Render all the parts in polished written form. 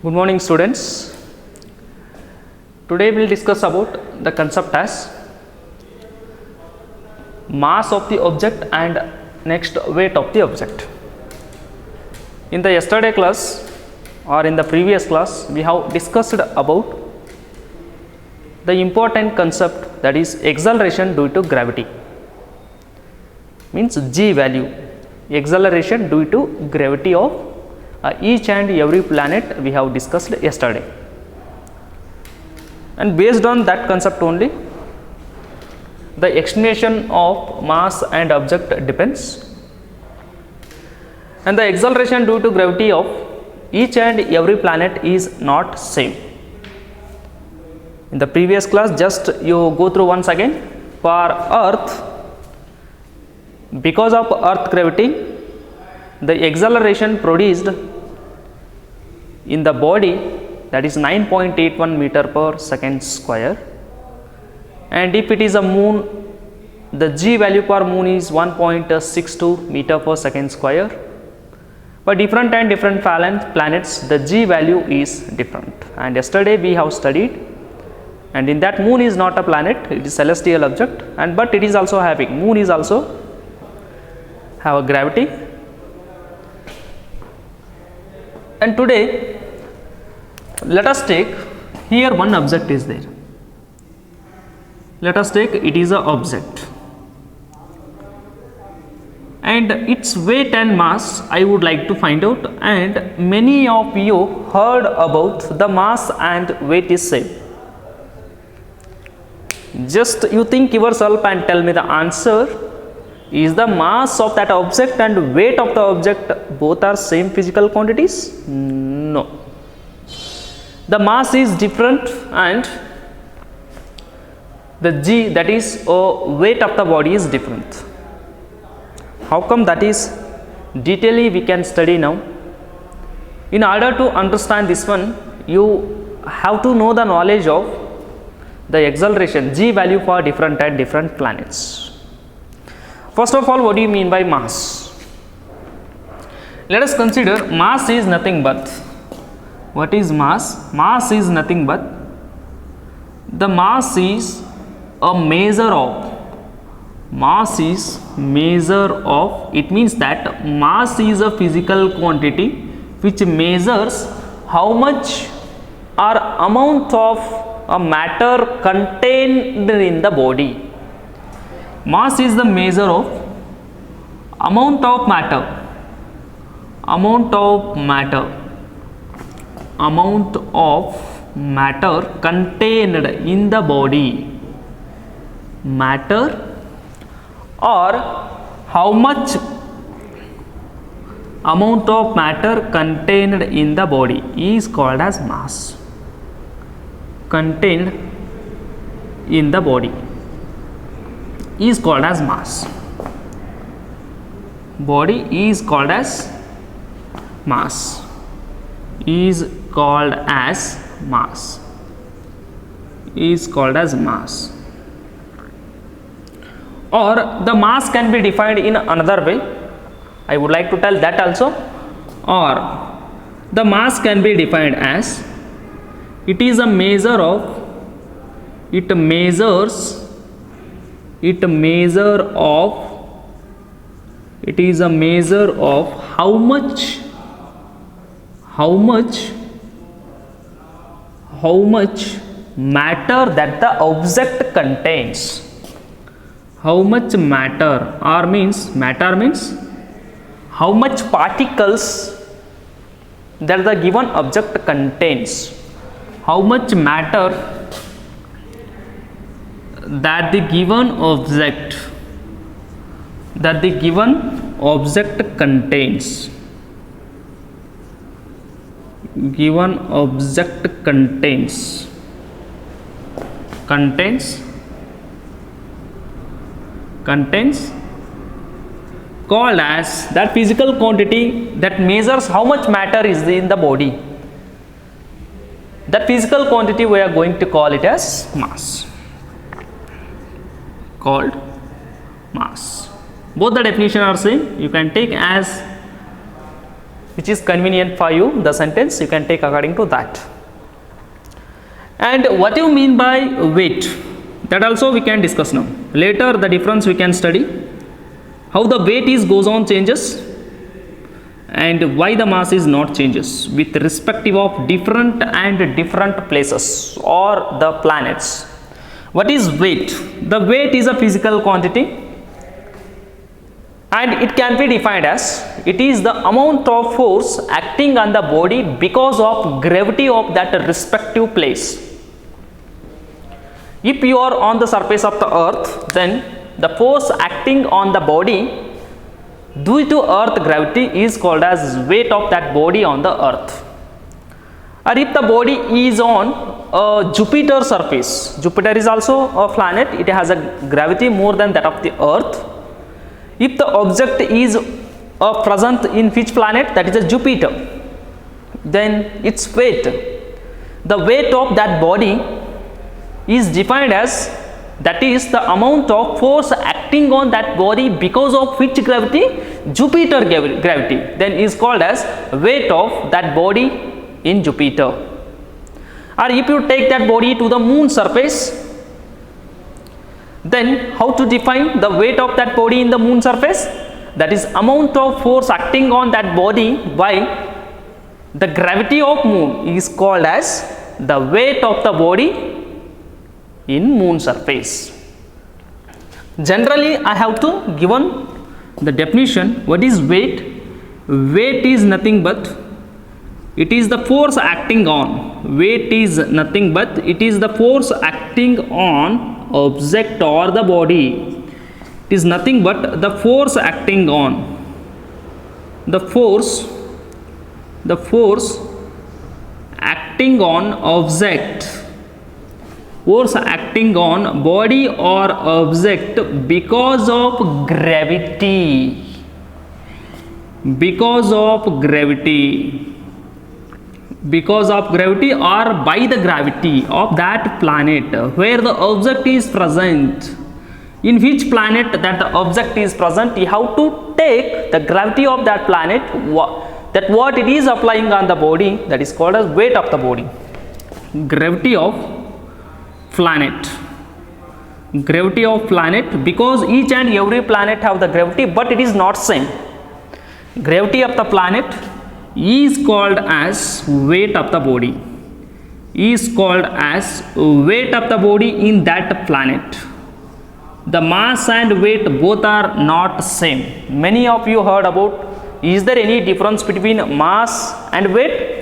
Good morning, students. Today we will discuss about the concept as mass of the object and next weight of the object. In the yesterday class or in the previous class, we have discussed about the important concept, that is acceleration due to gravity, means g value, acceleration due to gravity of each and every planet we have discussed yesterday, and based on that concept only the estimation of mass and object depends, and the acceleration due to gravity of each and every planet is not same. In the previous class, just you go through once again. For Earth, because of Earth gravity, the acceleration produced in the body, that is 9.81 meter per second square, and if it is a moon, the g value per moon is 1.62 meter per second square. For different and different planets, the g value is different, and yesterday we have studied, and in that moon is not a planet, it is celestial object, and but it is also having, moon is also have a gravity. And today let us take, here one object is there, let us take, it is a object, and its weight and mass I would like to find out, and many of you heard about the mass and weight is same. Just you think yourself and tell me the answer. Is the mass of that object and weight of the object both are same physical quantities? No. The mass is different and the g, that is weight of the body, is different. How come that is? Detailedly we can study now. In order to understand this one, you have to know the knowledge of the acceleration g value for different and different planets. First of all, what do you mean by mass? Let us consider mass is nothing but, what is mass? Mass is nothing but, the mass is a measure of, mass is measure of, it means that mass is a physical quantity which measures how much or amount of a matter contained in the body. Mass is the measure of amount of matter, amount of matter, amount of matter contained in the body, matter, or how much amount of matter contained in the body is called as mass, contained in the body is called as mass. Body is called as mass, is called as mass, is called as mass. Or the mass can be defined in another way, I would like to tell that also. Or the mass can be defined as, it is a measure of, it measures of, it is a measure of how much matter that the object contains. How much matter, or means, matter means how much particles that the given object contains, how much matter that the given object contains, given object contains called as that physical quantity that measures how much matter is in the body. That physical quantity we are going to call it as mass, called mass. Both the definition are same. You can take as which is convenient for you, the sentence you can take according to that. And what you mean by weight, that also we can discuss now. Later the difference we can study, how the weight is goes on changes and why the mass is not changes with respective of different places or the planets. What is weight? The weight is a physical quantity and it can be defined as it is the amount of force acting on the body because of gravity of that respective place. If you are on the surface of the earth, then the force acting on the body due to earth gravity is called as weight of that body on the earth. Or if the body is on a Jupiter surface, Jupiter is also a planet, it has a gravity more than that of the earth. If the object is present in which planet, that is a Jupiter, then its weight, the weight of that body is defined as, that is the amount of force acting on that body because of which gravity? Jupiter gravity, then is called as weight of that body in Jupiter. Or if you take that body to the moon surface, then how to define the weight of that body in the moon surface? That is amount of force acting on that body by the gravity of moon is called as the weight of the body in moon surface. Generally I have to given the definition. What is weight? Weight is nothing but it is the force acting on. Weight is nothing but it is the force acting on object or the body. It is nothing but the force acting on the force acting on object, force acting on body or object because of gravity, because of gravity or by the gravity of that planet where the object is present. In which planet that the object is present, you have to take the gravity of that planet, that what it is applying on the body, that is called as weight of the body. Gravity of planet, because each and every planet have the gravity, but it is not same. Gravity of the planet is called as weight of the body, in that planet. The mass and weight both are not same. Many of you heard about, is there any difference between mass and weight?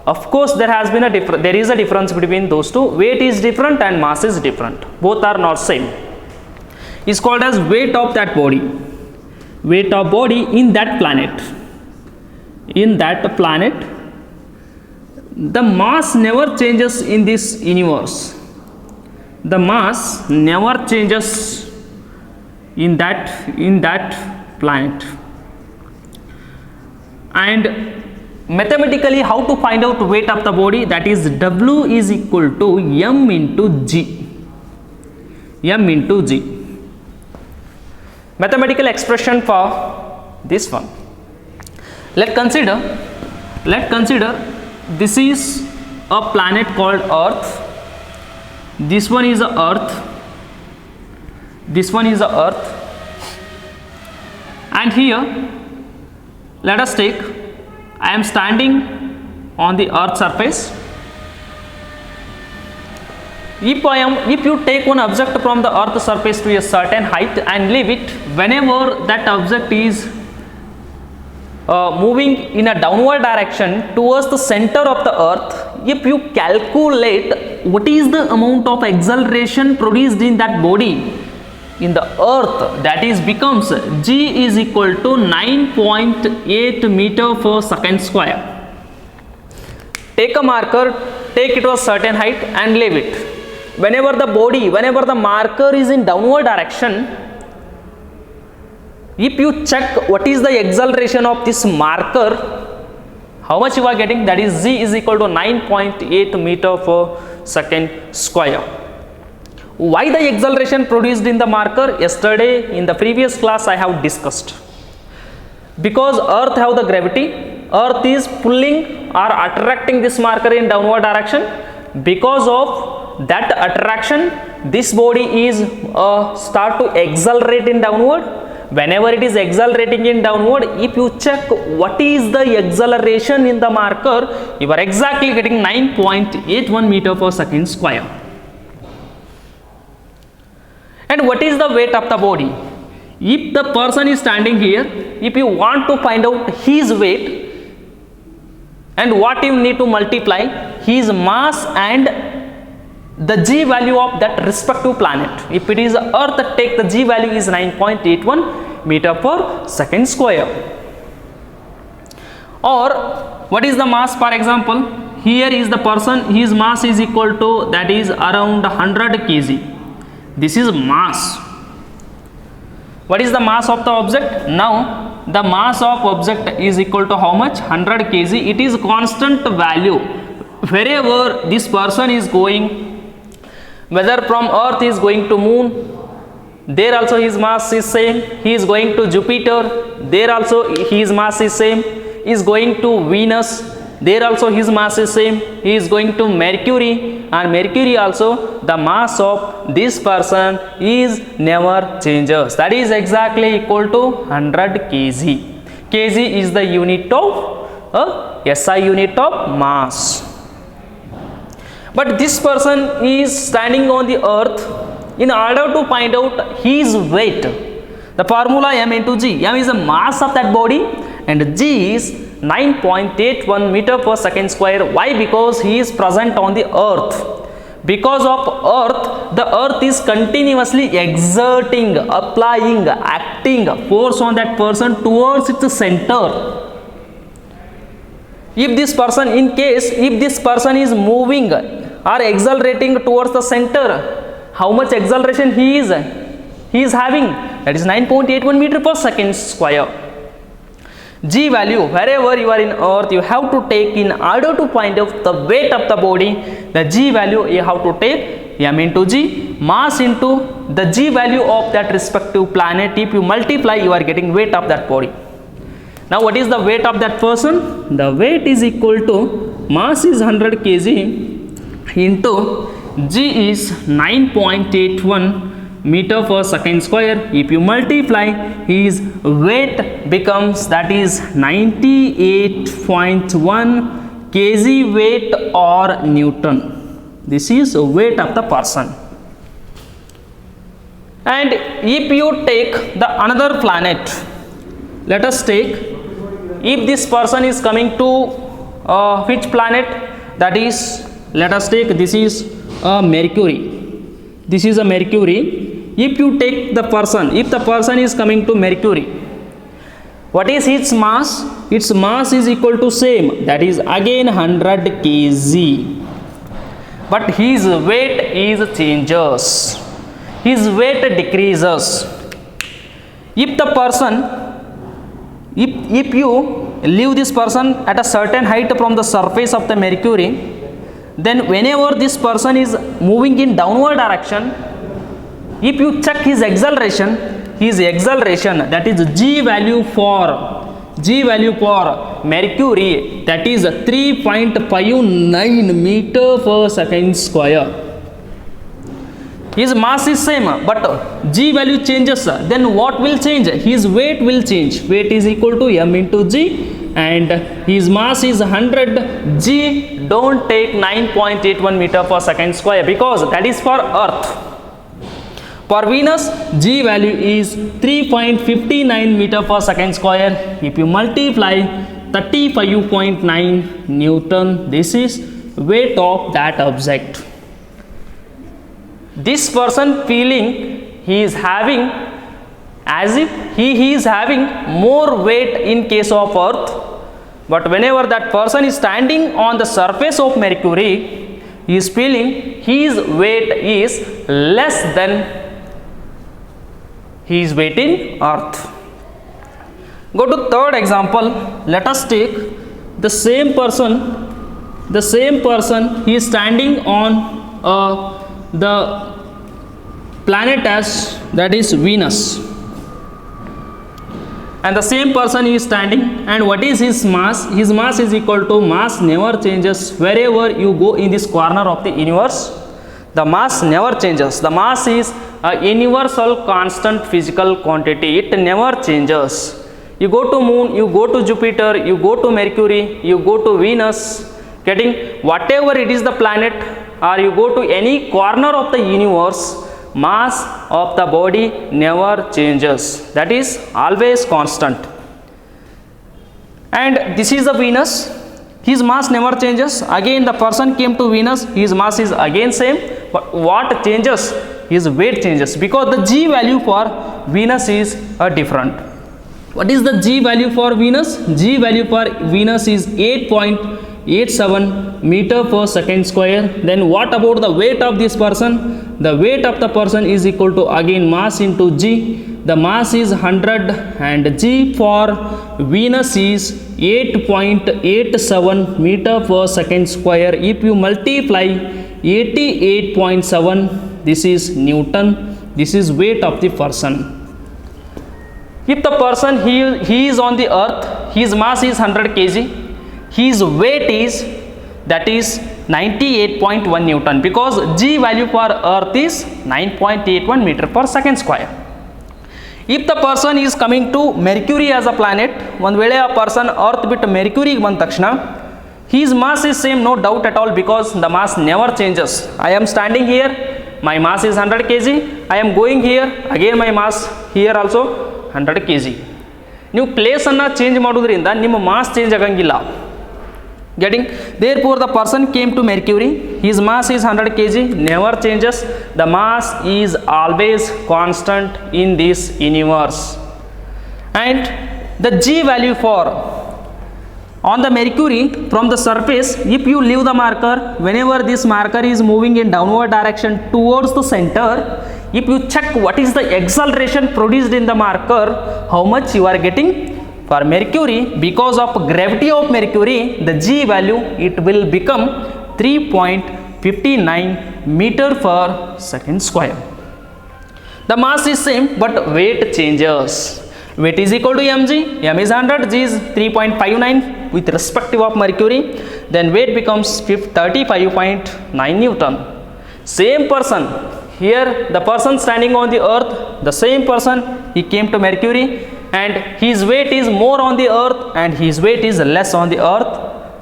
Of course there has been there is a difference between those two. Weight is different and mass is different, both are not same. Is called as weight of that body, weight of body in that planet. The mass never changes in this universe. The mass never changes in that planet. And mathematically how to find out weight of the body? That is W is equal to M into G. Mathematical expression for this one. Let's consider this is a planet called Earth. This one is a Earth. And here let us take, I am standing on the earth surface. If you take one object from the earth surface to a certain height and leave it, whenever that object is moving in a downward direction towards the center of the earth, if you calculate what is the amount of acceleration produced in that body in the earth, that is becomes G is equal to 9.8 meter per second square. Take a marker, take it to a certain height and leave it. Whenever the marker is in downward direction, if you check what is the acceleration of this marker, how much you are getting? That is G is equal to 9.8 meter per second square. Why the acceleration produced in the marker? Yesterday in the previous class I have discussed. Because earth have the gravity Earth is pulling or attracting this marker in downward direction. Because of that attraction, this body is start to accelerate in downward. Whenever it is accelerating in downward, if you check what is the acceleration in the marker, you are exactly getting 9.81 meter per second square. And what is the weight of the body? If the person is standing here, if you want to find out his weight, and what you need to multiply, his mass and the g value of that respective planet. If it is Earth, take the g value is 9.81 meter per second square. Or what is the mass? For example, here is the person, his mass is equal to, that is around 100 kg. This is mass. What is the mass of the object? Now the mass of object is equal to how much? 100 kg. It is constant value. Wherever this person is going, whether from Earth is going to moon, there also his mass is same. He is going to Jupiter, there also his mass is same. He is going to Venus, there also his mass is same. He is going to Mercury, and Mercury also, the mass of this person is never changes. That is exactly equal to 100 kg. Kg is the unit of SI unit of mass. But this person is standing on the Earth. In order to find out his weight, the formula m into g. M is the mass of that body and g is 9.81 meter per second square. Why? Because he is present on the Earth. Because of Earth, the Earth is continuously exerting, applying, acting force on that person towards its center. If this person, in case if this person is moving or accelerating towards the center, how much acceleration he is having? That is 9.81 meter per second square. G value, wherever you are in Earth, you have to take, in order to find out the weight of the body, the G value you have to take m into g, mass into the G value of that respective planet. If you multiply, you are getting weight of that body. Now what is the weight of that person? The weight is equal to, mass is 100 kg into g is 9.81 meter per second square. If you multiply, his weight becomes, that is 98.1 kg weight or Newton. This is weight of the person. And if you take the another planet, let us take, if this person is coming to which planet? That is, let us take, this is Mercury. This is a Mercury. If you take the person, if the person is coming to Mercury, what is its mass? Its mass is equal to same, that is again 100 kg. But his weight is changes. His weight decreases. If the person, if you leave this person at a certain height from the surface of the Mercury, then whenever this person is moving in downward direction, if you check his acceleration, that is G value for Mercury, that is 3.59 meter per second square. His mass is same, but G value changes. Then what will change? His weight will change. Weight is equal to m into g, and his mass is 100 g. Don't take 9.81 meter per second square, because that is for Earth. For Venus, G value is 3.59 meter per second square. If you multiply, 35.9 Newton. This is weight of that object. This person feeling he is having as if he is having more weight in case of Earth, but whenever that person is standing on the surface of Mercury, he is feeling his weight is less than his weight in Earth. Go to third example. Let us take the same person. He is standing on the planet as, that is Venus. and the same person is standing, and what is his mass? His mass is equal to mass never changes wherever you go in this corner of the universe. The mass never changes. The mass is a universal constant physical quantity. It never changes. You go to moon, you go to Jupiter, you go to Mercury, you go to Venus, getting whatever it is the planet, or you go to any corner of the universe, mass of the body never changes. That is always constant. And this is the Venus. His mass never changes. Again the person came to Venus, his mass is again same, but what changes? His weight changes, because the G value for Venus is different. What is the G value for Venus? G value for Venus is 8.87 meter per second square. Then what about the weight of this person? The weight of the person is equal to again mass into G. The mass is 100 and G for Venus is 8.87 meter per second square. If you multiply 88.7, this is Newton. This is weight of the person. If the person he is on the earth, his mass is 100 kg, his weight is, that is 98.1 Newton, because G value for earth is 9.81 meter per second square. If the person is coming to Mercury as a planet, one ವೇಳೆ a person earth ಬಿಟ್ಟು Mercury ಬಂದ ತಕ್ಷಣ, his mass is same, no doubt at all, because the mass never changes. I am standing here, my mass is 100 kg. I am going here, again my mass here also 100 kg. ನೀವು ಪ್ಲೇಸನ್ನು change ಮಾಡೋದ್ರಿಂದ ನಿಮ್ಮ mass change ಆಗಂಗಿಲ್ಲ. Getting, therefore the person came to Mercury, his mass is 100 kg, never changes. The mass is always constant in this universe. And the G value for on the Mercury from the surface, if you leave the marker, whenever this marker is moving in downward direction towards the center, if you check what is the acceleration produced in the marker, how much you are getting? For Mercury, because of gravity of Mercury, the G value, it will become 3.59 meter per second square. The mass is same, but weight changes. Weight is equal to mg. M is 100, G is 3.59 with respective of Mercury. Then weight becomes 35.9 Newton. Same person, here the person standing on the earth, the same person, he came to Mercury, and his weight is more on the earth and his weight is less on the earth.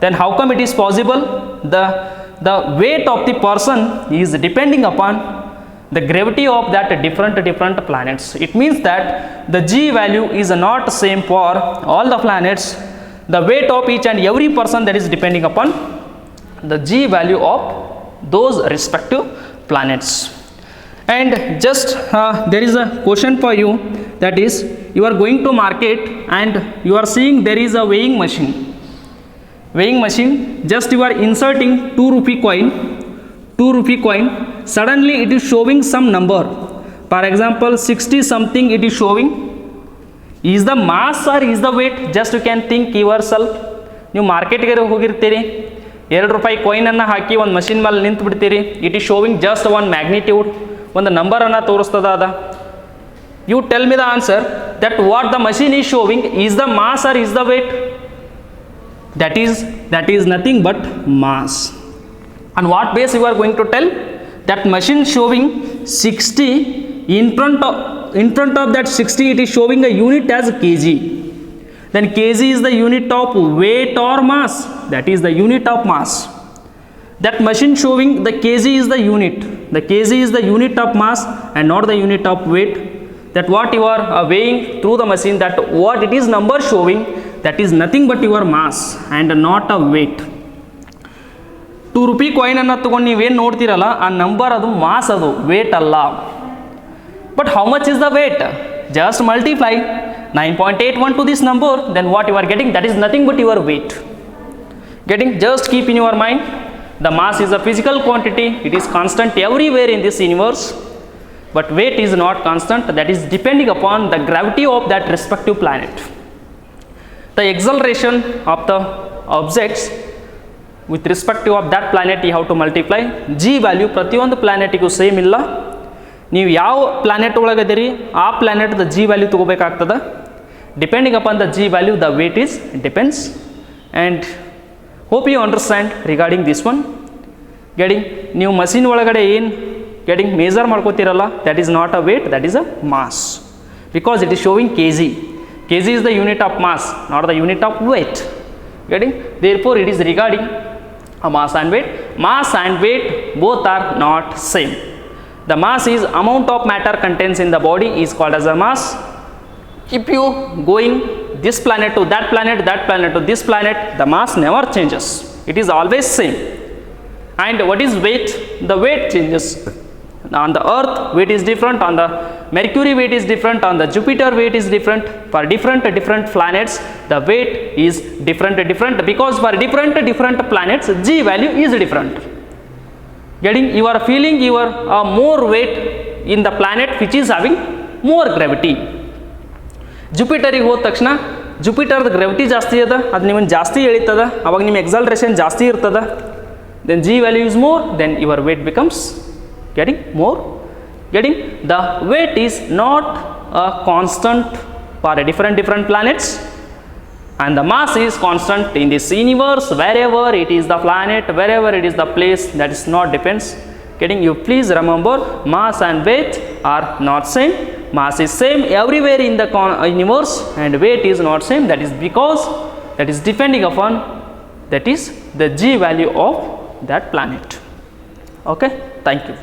Then how come it is possible? The weight of the person is depending upon the gravity of that different planets. It means that the G value is not same for all the planets. The weight of each and every person, that is depending upon the G value of those respective planets. And just there is a question for you, that is, you are going to market and you are seeing there is a weighing machine. Just you are inserting 2 rupee coin, suddenly it is showing some number. For example, 60 something it is showing. Is the mass or is the weight? Just you can think yourself. ನೀವು ಮಾರ್ಕೆಟ್ಗೆ ಹೋಗಿರ್ತೀರಿ, 2 ರೂಪಾಯಿ ಕಾಯಿನನ್ನು ಹಾಕಿ ಒಂದು machine ಮೇಲೆ ನಿಂತು ಬಿಡ್ತೀರಿ. It is showing just one magnitude, ಒಂದು ನಂಬರನ್ನು ತೋರಿಸ್ತದ ಅದ. You tell me the answer, that what the machine is showing, is the mass or is the weight? That is nothing but mass. On what base you are going to tell? That machine showing 60, in front of that 60 it is showing a unit as kg. Then kg is the unit of weight or mass. That is the unit of mass. That machine showing the kg is the unit. The kg is the unit of mass and not the unit of weight. That what you are weighing through the machine, that what it is number showing, that is nothing but your mass and not a weight. 2 ರೂಪಾಯಿ coin ಅನ್ನು ತಗೊಂಡು ನೀವೇನು ನೋಡ್ತೀರಲ್ಲ, ಆ number ಅದು mass, ಅದು weight ಅಲ್ಲ. But how much is the weight? Just multiply 9.81 to this number, then what you are getting, that is nothing but your weight. Getting, just keep in your mind, the mass is a physical quantity, it is constant everywhere in this universe. But weight is not constant, that is depending upon the gravity of that respective planet. The acceleration of the objects with respect to of that planet you have to multiply. G value ಪ್ರತಿಯೊಂದು ಪ್ಲಾನೆಟಿಗೂ same ಇಲ್ಲ. ನೀವು ಯಾವ planet ಒಳಗದಿರಿ ಆ ಪ್ಲಾನೆಟ್ದ G value ತಗೋಬೇಕಾಗ್ತದೆ. depending upon the g value the weight is depends. And hope you understand regarding this one. Getting ನೀವು machine ಒಳಗಡೆ ಏನು getting measure ಮಾಡ್ಕೋತಿರಲ್ಲ, that is not a weight, that is a mass, because it is showing kg. Kg is the unit of mass, not the unit of weight. Getting, therefore it is regarding a mass and weight. Mass and weight both are not same. The mass is amount of matter contains in the body is called as a mass. If you going this planet to that planet to this planet, the mass never changes, it is always same. And what is weight? The weight changes. On the earth weight is different, on the Mercury weight is different, on the Jupiter weight is different. For different planets the weight is different, because for different planets g value is different. Getting, you are feeling you are more weight in the planet which is having more gravity. ಜುಪಿಟರಿಗೆ ಹೋದ ತಕ್ಷಣ ಜುಪಿಟರ್ದ gravity ಜಾಸ್ತಿ ಅದ, ಅದು ನಿಮ್ಮನ್ನು ಜಾಸ್ತಿ ಎಳಿತದ, ಅವಾಗ ನಿಮ್ಮ ಎಕ್ಸಾಲರೇಷನ್ ಜಾಸ್ತಿ ಇರ್ತದ. Then g value is more, then your weight becomes getting more. Getting, the weight is not a constant for a different planets, and the mass is constant in this universe. Wherever it is the planet, wherever it is the place, that is not depends. Getting, you please remember mass and weight are not same. Mass is same everywhere in the universe and weight is not same. That is because that is depending upon that is the g value of that planet. Okay, thank you.